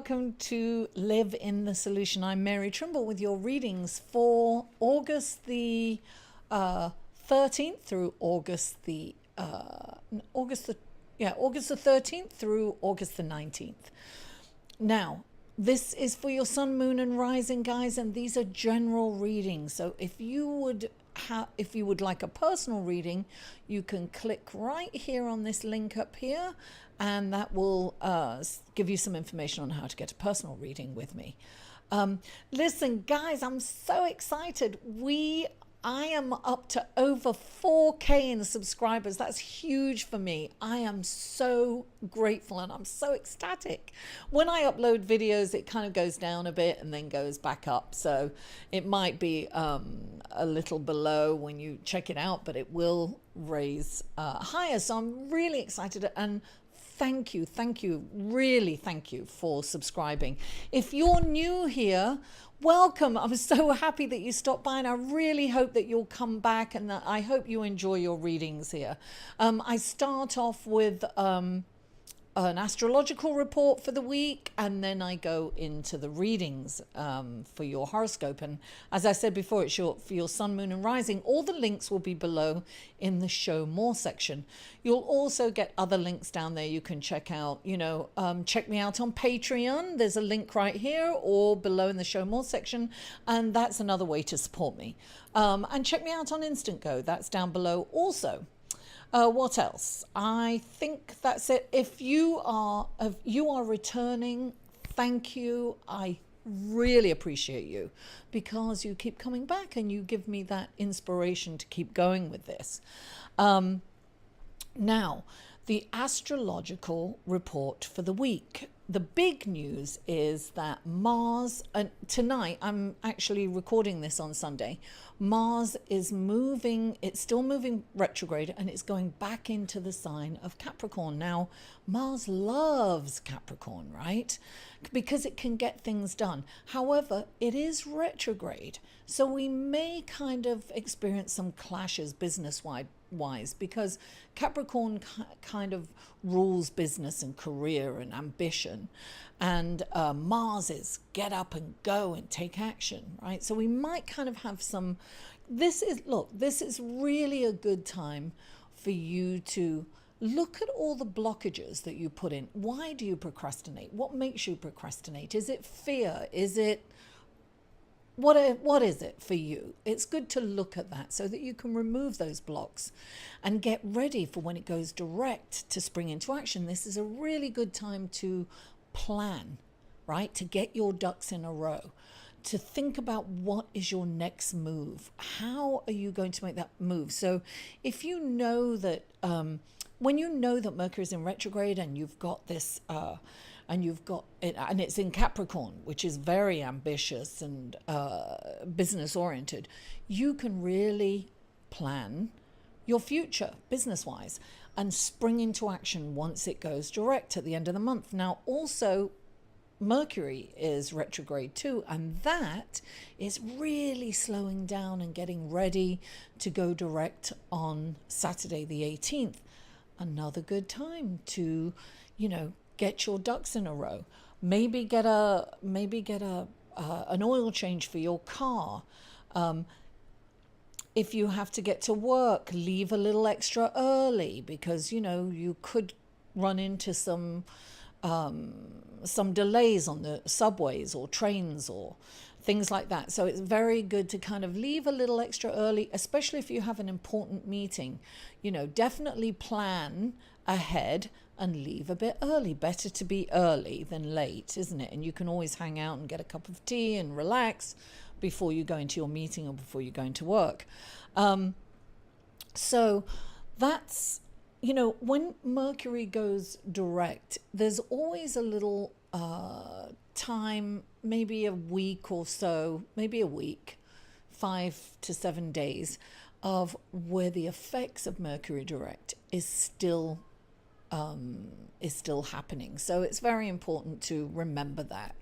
welcome to Live in the Solution. I'm Mary Trimble with your readings for August the 13th through August the 13th through August the 19th. Now, this is for your sun, moon, and rising, guys, and these are general readings. So if you would like a personal reading, you can click right here on this link up here, and that will give you some information on how to get a personal reading with me. Listen, guys, I'm so excited. I am up to over 4K in subscribers. That's huge for me. I am so grateful and I'm so ecstatic. When I upload videos, it kind of goes down a bit and then goes back up. So it might be a little below when you check it out, but it will raise higher. So I'm really excited, and thank you, really thank you for subscribing. If you're new here, welcome. I'm so happy that you stopped by, and I really hope that you'll come back, and I hope you enjoy your readings here. I start off with an astrological report for the week, and then I go into the readings for your horoscope. And as I said before, it's for your sun, moon, and rising. All the links will be below in the show more section. You'll also get other links down there you can check out. Check me out on Patreon. There's a link right here or below in the show more section, and that's another way to support me. And check me out on Instant Go. That's down below also. What else? I think that's it. If you are returning, thank you. I really appreciate you, because you keep coming back and you give me that inspiration to keep going with this. Now, the astrological report for the week. The big news is that Mars, and tonight, I'm actually recording this on Sunday, Mars is moving, it's still moving retrograde, and it's going back into the sign of Capricorn. Now, Mars loves Capricorn, right? Because it can get things done. However, it is retrograde, so we may kind of experience some clashes business-wise, because Capricorn kind of rules business and career and ambition, and Mars is get up and go and take action, right? So we might kind of have some, this is really a good time for you to look at all the blockages that you put in. Why do you procrastinate? What makes you procrastinate? Is it fear? Is it what is it for you? It's good to look at that so that you can remove those blocks and get ready for when it goes direct to spring into action. This is a really good time to plan, right? To get your ducks in a row, to think about what is your next move. How are you going to make that move? So if you know that, when you know that Mercury is in retrograde and you've got this, and you've got it, and it's in Capricorn, which is very ambitious and business oriented, you can really plan your future business wise and spring into action once it goes direct at the end of the month. Now, also, Mercury is retrograde too, and that is really slowing down and getting ready to go direct on Saturday the 18th. Another good time to, get your ducks in a row. Maybe get an oil change for your car. If you have to get to work, leave a little extra early, because you could run into some delays on the subways or trains or things like that. So it's very good to kind of leave a little extra early, especially if you have an important meeting. Definitely plan ahead and leave a bit early. Better to be early than late, isn't it? And you can always hang out and get a cup of tea and relax before you go into your meeting or before you go into work. So that's, when Mercury goes direct, there's always a little time, maybe a week or so, 5 to 7 days, of where the effects of Mercury direct is still happening. So it's very important to remember that,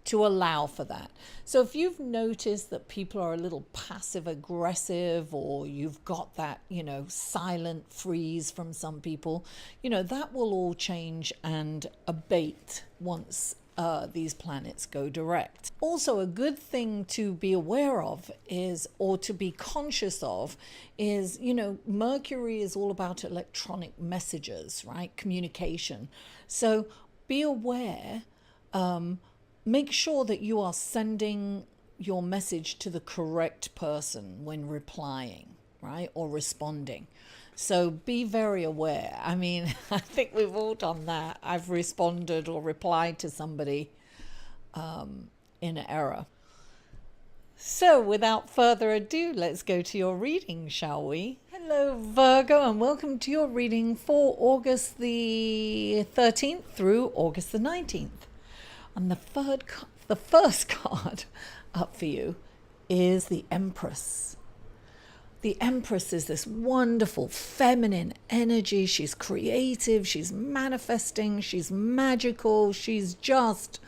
to allow for that. So if you've noticed that people are a little passive aggressive, or you've got that, silent freeze from some people, that will all change and abate once these planets go direct. Also, a good thing to be aware of is, or to be conscious of, is, Mercury is all about electronic messages, right? Communication. So be aware, make sure that you are sending your message to the correct person when replying, right? Or responding. So be very aware. I mean, I think we've all done that. I've responded or replied to somebody in error. So without further ado, let's go to your reading, shall we? Hello, Virgo, and welcome to your reading for August the 13th through August the 19th. And the first card up for you is the Empress. The Empress is this wonderful feminine energy. She's creative, she's manifesting, she's magical, she's just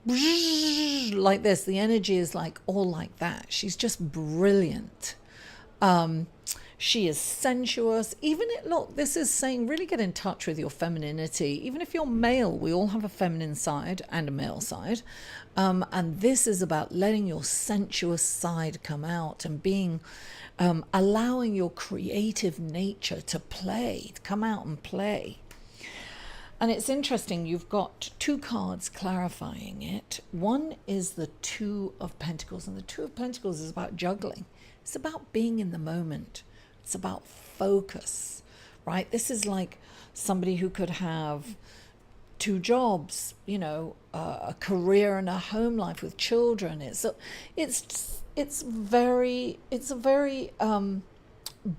like this. The energy is like all like that. She's just brilliant. She is sensuous. Look, this is saying really get in touch with your femininity. Even if you're male, we all have a feminine side and a male side. And this is about letting your sensuous side come out and being, allowing your creative nature to come out and play. And it's interesting, you've got two cards clarifying it. One is the Two of Pentacles, and the Two of Pentacles is about juggling. It's about being in the moment. It's about focus, right? This is like somebody who could have two jobs, a career and a home life with children. It's a very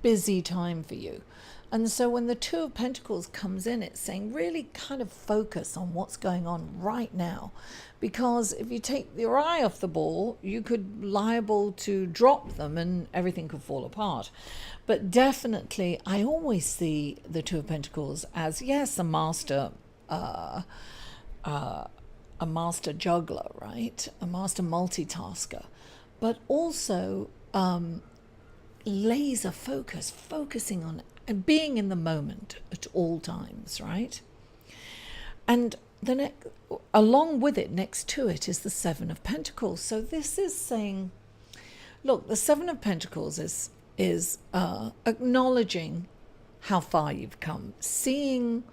busy time for you. And so when the Two of Pentacles comes in, it's saying really kind of focus on what's going on right now. Because if you take your eye off the ball, you could liable to drop them and everything could fall apart. But definitely, I always see the Two of Pentacles as, yes, a master juggler, right? A master multitasker, but also laser focus, focusing on and being in the moment at all times, right? And along with it, next to it, is the Seven of Pentacles. So this is saying, look, the Seven of Pentacles is acknowledging how far you've come, seeing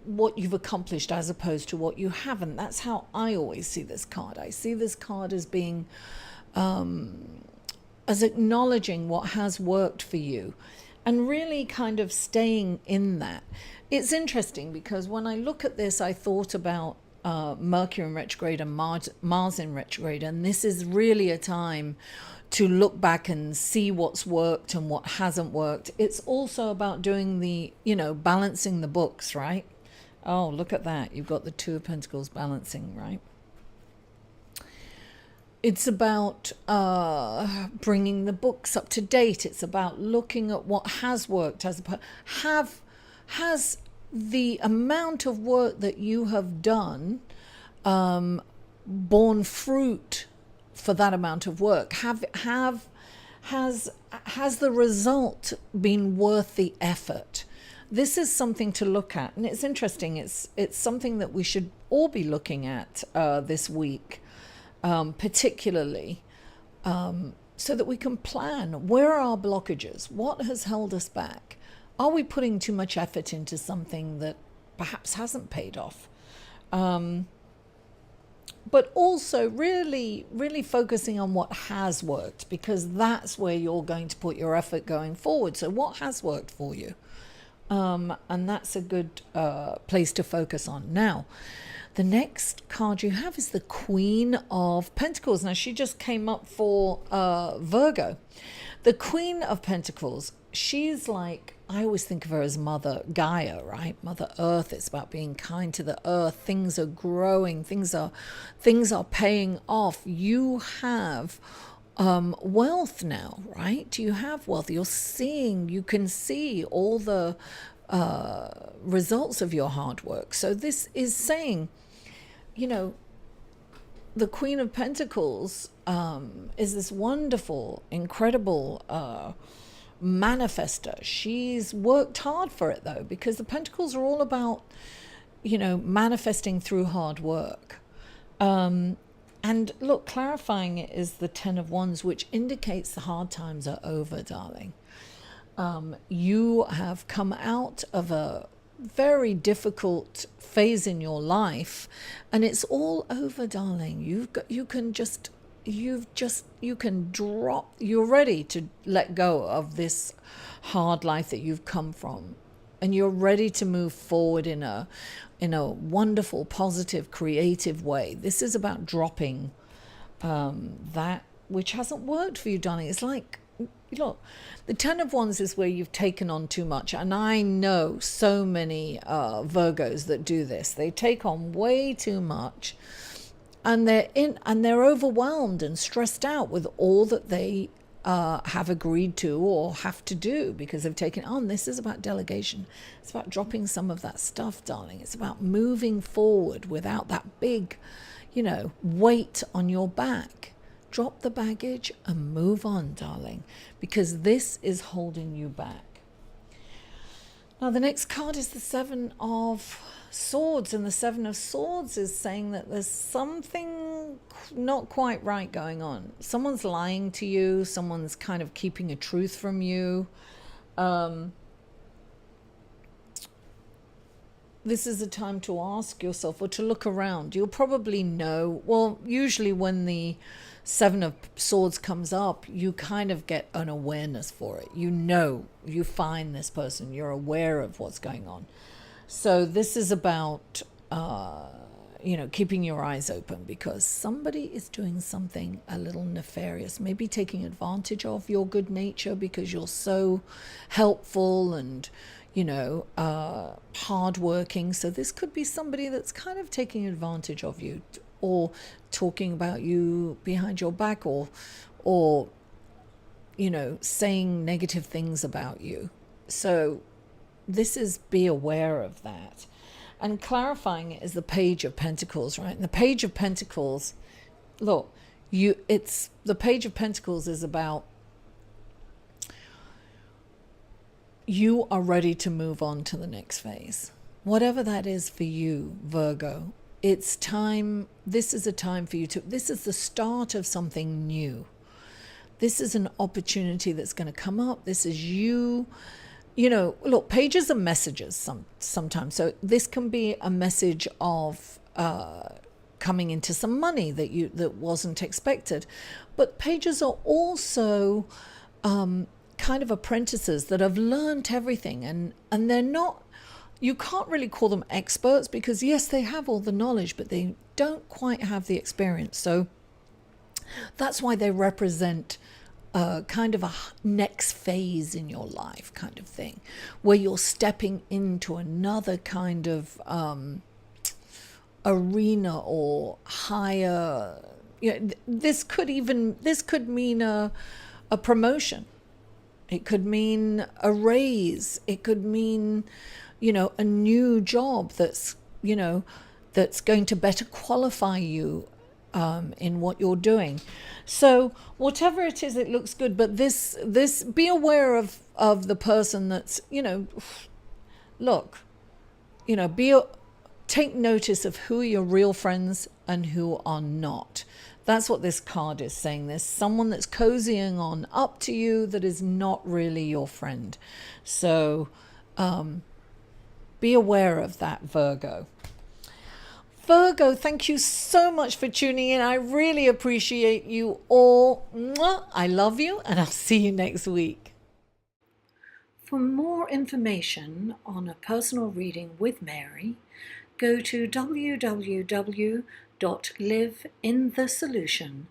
what you've accomplished as opposed to what you haven't. That's how I always see this card. I see this card as being as acknowledging what has worked for you and really kind of staying in that. It's interesting because when I look at this, I thought about Mercury in retrograde and Mars in retrograde, and this is really a time to look back and see what's worked and what hasn't worked. It's also about doing the, balancing the books, right? Oh, look at that. You've got the Two of Pentacles balancing, right? It's about bringing the books up to date. It's about looking at what has worked. Has the amount of work that you have done borne fruit for that amount of work? Has the result been worth the effort? This is something to look at, and it's interesting. It's something that we should all be looking at this week. Particularly so that we can plan. Where are our blockages? What has held us back? Are we putting too much effort into something that perhaps hasn't paid off? But also really, really focusing on what has worked, because that's where you're going to put your effort going forward. So what has worked for you? And that's a good place to focus on. Now, the next card you have is the Queen of Pentacles. Now, she just came up for Virgo. The Queen of Pentacles, she's like, I always think of her as Mother Gaia, right? Mother Earth. It's about being kind to the earth. Things are growing. Things are paying off. You have wealth now, right? You have wealth. You can see all the results of your hard work. So this is saying, the Queen of Pentacles is this wonderful, incredible manifester. She's worked hard for it though, because the Pentacles are all about, manifesting through hard work. And look, clarifying it is the Ten of Wands, which indicates the hard times are over, darling. You have come out of a very difficult phase in your life, and it's all over, darling. You can drop. You're ready to let go of this hard life that you've come from, and you're ready to move forward in a wonderful, positive, creative way. This is about dropping that which hasn't worked for you, darling. It's like, look, the Ten of Wands is where you've taken on too much, and I know so many Virgos that do this. They take on way too much, and they're overwhelmed and stressed out with all that they have agreed to or have to do because they've taken it on. This is about delegation. It's about dropping some of that stuff, darling. It's about moving forward without that big, weight on your back. Drop the baggage and move on, darling, because this is holding you back. Now, the next card is the Seven of Swords, and the Seven of Swords is saying that there's something not quite right going on. Someone's lying to you. Someone's kind of keeping a truth from you. This is a time to ask yourself or to look around. You'll probably know, well, usually when the Seven of Swords comes up, you kind of get an awareness for it. You find this person, you're aware of what's going on. So this is about, keeping your eyes open, because somebody is doing something a little nefarious, maybe taking advantage of your good nature because you're so helpful and, hardworking. So this could be somebody that's kind of taking advantage of you, or talking about you behind your back, or saying negative things about you. So this is, be aware of that. And clarifying it is the Page of Pentacles, right? And the Page of Pentacles, look, the Page of Pentacles is about you are ready to move on to the next phase. Whatever that is for you, Virgo, it's time. This is a time for you this is the start of something new. This is an opportunity that's going to come up. This is you. Look, pages are messages sometimes. So this can be a message of coming into some money that wasn't expected. But pages are also kind of apprentices that have learned everything, and they're not, you can't really call them experts, because yes, they have all the knowledge, but they don't quite have the experience. So that's why they represent kind of a next phase in your life kind of thing, where you're stepping into another kind of arena or higher. This could mean a promotion. It could mean a raise. It could mean, a new job that's going to better qualify you in what you're doing. So whatever it is, it looks good. But this be aware of the person that's, look, take notice of who are your real friends and who are not. That's what this card is saying. There's someone that's cozying on up to you that is not really your friend. So be aware of that, Virgo. Virgo, thank you so much for tuning in. I really appreciate you all. I love you, and I'll see you next week. For more information on a personal reading with Mary, go to www.liveinthesolution.com.